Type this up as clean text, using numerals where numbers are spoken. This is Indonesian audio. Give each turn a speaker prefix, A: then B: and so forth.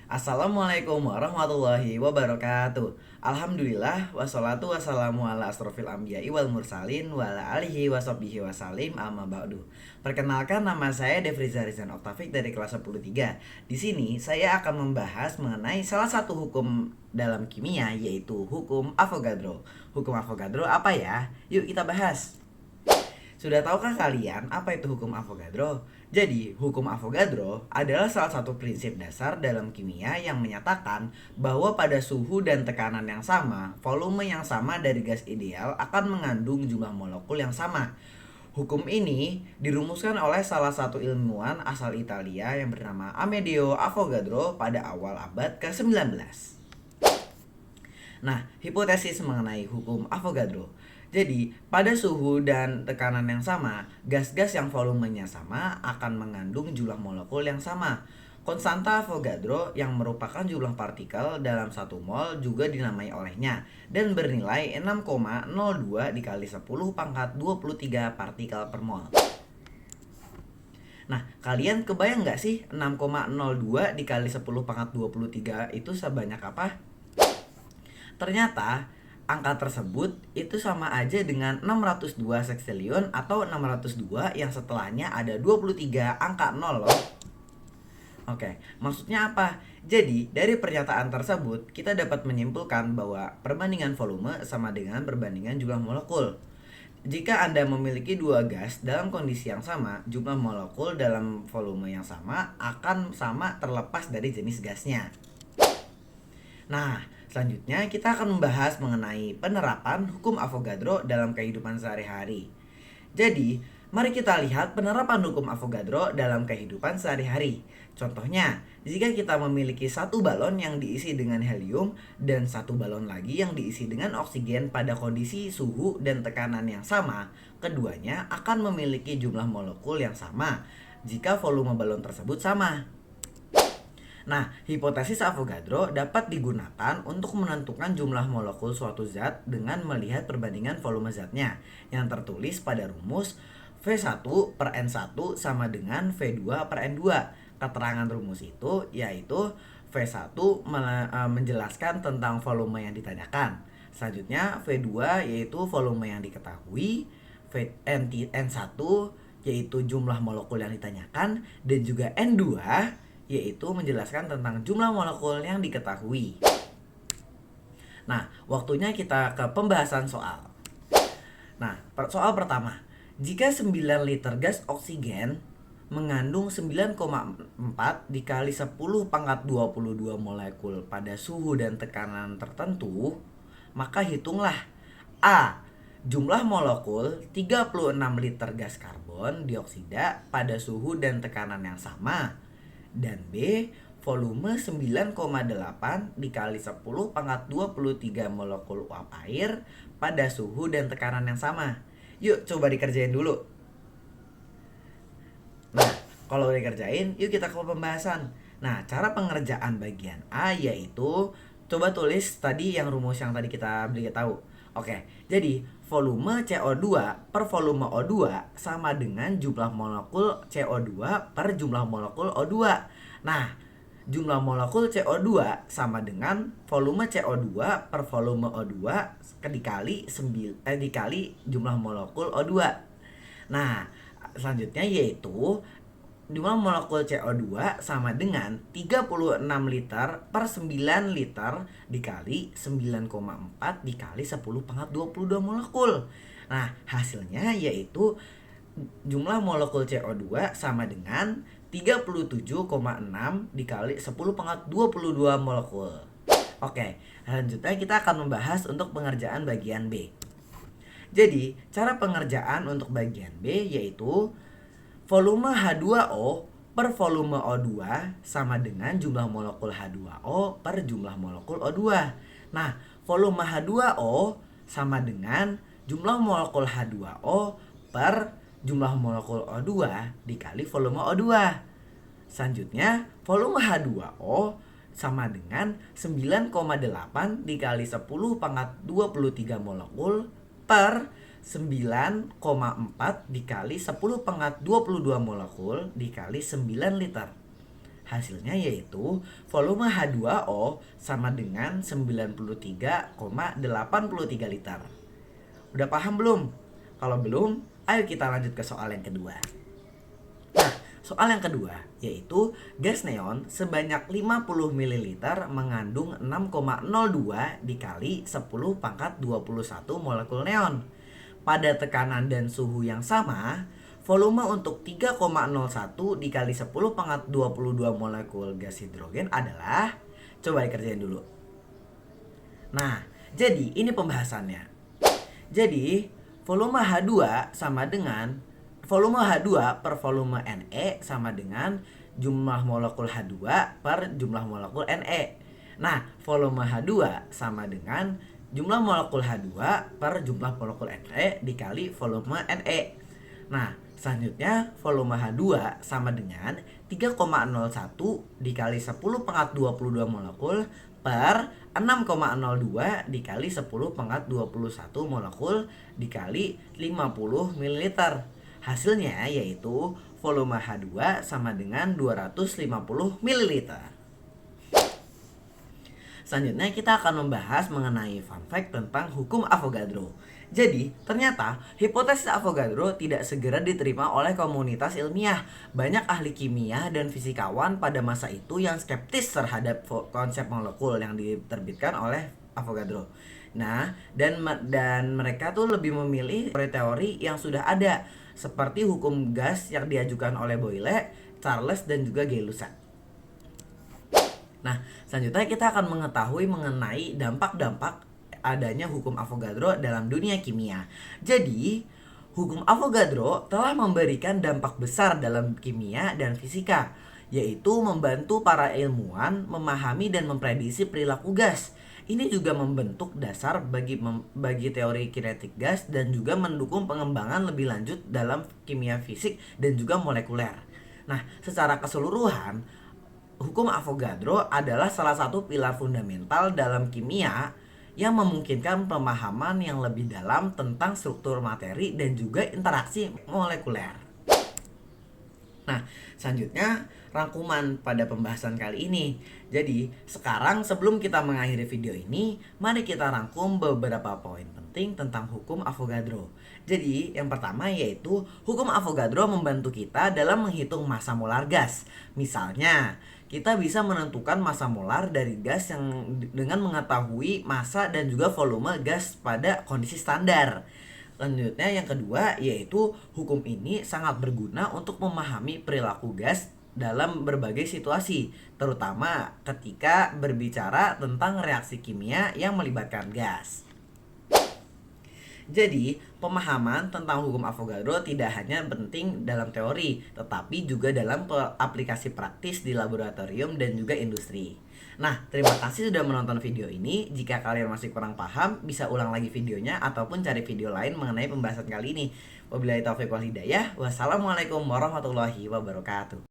A: Assalamualaikum warahmatullahi wabarakatuh. Alhamdulillah wassalatu wassalamu ala asrofil anbiya'i wal mursalin wa ala alihi washabbihi wasalim amma ba'du. Perkenalkan, nama saya Devriza Rizan Oktavik dari kelas 10-3. Di sini saya akan membahas mengenai salah satu hukum dalam kimia, yaitu hukum Avogadro. Hukum Avogadro apa ya? Yuk kita bahas. Sudah tahukah kalian apa itu hukum Avogadro? Jadi, hukum Avogadro adalah salah satu prinsip dasar dalam kimia yang menyatakan bahwa pada suhu dan tekanan yang sama, volume yang sama dari gas ideal akan mengandung jumlah molekul yang sama. Hukum ini dirumuskan oleh salah satu ilmuwan asal Italia yang bernama Amedeo Avogadro pada awal abad ke-19. Nah, hipotesis mengenai hukum Avogadro. Jadi, pada suhu dan tekanan yang sama, gas-gas yang volumenya sama akan mengandung jumlah molekul yang sama. Konstanta Avogadro yang merupakan jumlah partikel dalam 1 mol juga dinamai olehnya dan bernilai 6,02 dikali 10 pangkat 23 partikel per mol. Nah, kalian kebayang nggak sih 6,02 dikali 10 pangkat 23 itu sebanyak apa? Ternyata angka tersebut itu sama aja dengan 602 sekstilion atau 602 yang setelahnya ada 23 angka 0 loh. Oke, maksudnya apa? Jadi, dari pernyataan tersebut, kita dapat menyimpulkan bahwa perbandingan volume sama dengan perbandingan jumlah molekul. Jika Anda memiliki dua gas dalam kondisi yang sama, jumlah molekul dalam volume yang sama akan sama terlepas dari jenis gasnya. Nah, selanjutnya kita akan membahas mengenai penerapan hukum Avogadro dalam kehidupan sehari-hari. Jadi, mari kita lihat penerapan hukum Avogadro dalam kehidupan sehari-hari. Contohnya, jika kita memiliki satu balon yang diisi dengan helium dan satu balon lagi yang diisi dengan oksigen pada kondisi suhu dan tekanan yang sama, keduanya akan memiliki jumlah molekul yang sama jika volume balon tersebut sama. Nah, hipotesis Avogadro dapat digunakan untuk menentukan jumlah molekul suatu zat dengan melihat perbandingan volume zatnya yang tertulis pada rumus V1 per N1 sama dengan V2 per N2. Keterangan rumus itu yaitu V1 menjelaskan tentang volume yang ditanyakan. Selanjutnya V2 yaitu volume yang diketahui, N1 yaitu jumlah molekul yang ditanyakan, dan juga N2 yaitu menjelaskan tentang jumlah molekul yang diketahui. Nah, waktunya kita ke pembahasan soal. Nah, soal pertama. Jika 9 liter gas oksigen mengandung 9,4 dikali 10 pangkat 22 molekul pada suhu dan tekanan tertentu, maka hitunglah A. Jumlah molekul 36 liter gas karbon dioksida pada suhu dan tekanan yang sama, dan B. Volume 9,8 dikali 10 pangkat 23 molekul uap air pada suhu dan tekanan yang sama. Yuk coba dikerjain dulu. Nah, kalau udah dikerjain, yuk kita ke pembahasan. Nah, cara pengerjaan bagian A yaitu coba tulis tadi yang rumus yang tadi kita beli tahu. Oke, jadi volume CO2 per volume O2 sama dengan jumlah molekul CO2 per jumlah molekul O2. Nah, jumlah molekul CO2 sama dengan volume CO2 per volume O2 dikali jumlah molekul O2. Nah, selanjutnya yaitu jumlah molekul CO2 sama dengan 36 liter per 9 liter dikali 9,4 dikali 10 pangkat 22 molekul. Nah, hasilnya yaitu jumlah molekul CO2 sama dengan 37,6 dikali 10 pangkat 22 molekul. Oke, selanjutnya kita akan membahas untuk pengerjaan bagian B. Jadi, cara pengerjaan untuk bagian B yaitu volume H2O per volume O2 sama dengan jumlah molekul H2O per jumlah molekul O2. Nah, volume H2O sama dengan jumlah molekul H2O per jumlah molekul O2 dikali volume O2. Selanjutnya, volume H2O sama dengan 9,8 dikali 10 pangkat 23 molekul per 9,4 dikali 10 pangkat 22 molekul dikali 9 liter. Hasilnya yaitu volume H2O sama dengan 93,83 liter. Udah paham belum? Kalau belum, ayo kita lanjut ke soal yang kedua. Nah, soal yang kedua yaitu gas neon sebanyak 50 ml mengandung 6,02 dikali 10 pangkat 21 molekul neon. Pada tekanan dan suhu yang sama, volume untuk 3,01 dikali 10 pangkat 22 molekul gas hidrogen adalah, coba dikerjain dulu. Nah, jadi ini pembahasannya. Jadi, volume H2 sama dengan volume H2 per volume Ne sama dengan jumlah molekul H2 per jumlah molekul Ne. Nah, volume H2 sama dengan jumlah molekul H2 per jumlah molekul Ne dikali volume Ne. Nah, selanjutnya volume H2 sama dengan 3,01 dikali 10 pangkat 22 molekul per 6,02 dikali 10 pangkat 21 molekul dikali 50 ml. Hasilnya yaitu volume H2 sama dengan 250 ml. Selanjutnya kita akan membahas mengenai fun fact tentang hukum Avogadro. Jadi, ternyata hipotesis Avogadro tidak segera diterima oleh komunitas ilmiah. Banyak ahli kimia dan fisikawan pada masa itu yang skeptis terhadap konsep molekul yang diterbitkan oleh Avogadro. Nah, dan mereka tuh lebih memilih teori-teori yang sudah ada, seperti hukum gas yang diajukan oleh Boyle, Charles, dan juga Gay-Lussac. Nah, selanjutnya kita akan mengetahui mengenai dampak-dampak adanya hukum Avogadro dalam dunia kimia. Jadi, hukum Avogadro telah memberikan dampak besar dalam kimia dan fisika, yaitu membantu para ilmuwan memahami dan memprediksi perilaku gas. Ini juga membentuk dasar bagi teori kinetik gas dan juga mendukung pengembangan lebih lanjut dalam kimia fisik dan juga molekuler. Nah, secara keseluruhan, hukum Avogadro adalah salah satu pilar fundamental dalam kimia yang memungkinkan pemahaman yang lebih dalam tentang struktur materi dan juga interaksi molekuler. Nah, selanjutnya rangkuman pada pembahasan kali ini. Jadi, sekarang sebelum kita mengakhiri video ini, mari kita rangkum beberapa poin penting tentang hukum Avogadro. Jadi, yang pertama yaitu hukum Avogadro membantu kita dalam menghitung massa molar gas. Misalnya, kita bisa menentukan massa molar dari gas yang dengan mengetahui massa dan juga volume gas pada kondisi standar. Selanjutnya yang kedua yaitu hukum ini sangat berguna untuk memahami perilaku gas dalam berbagai situasi, terutama ketika berbicara tentang reaksi kimia yang melibatkan gas. Jadi, pemahaman tentang hukum Avogadro tidak hanya penting dalam teori, tetapi juga dalam aplikasi praktis di laboratorium dan juga industri. Nah, terima kasih sudah menonton video ini. Jika kalian masih kurang paham, bisa ulang lagi videonya ataupun cari video lain mengenai pembahasan kali ini. Wabillahi taufiq wal hidayah. Wassalamualaikum warahmatullahi wabarakatuh.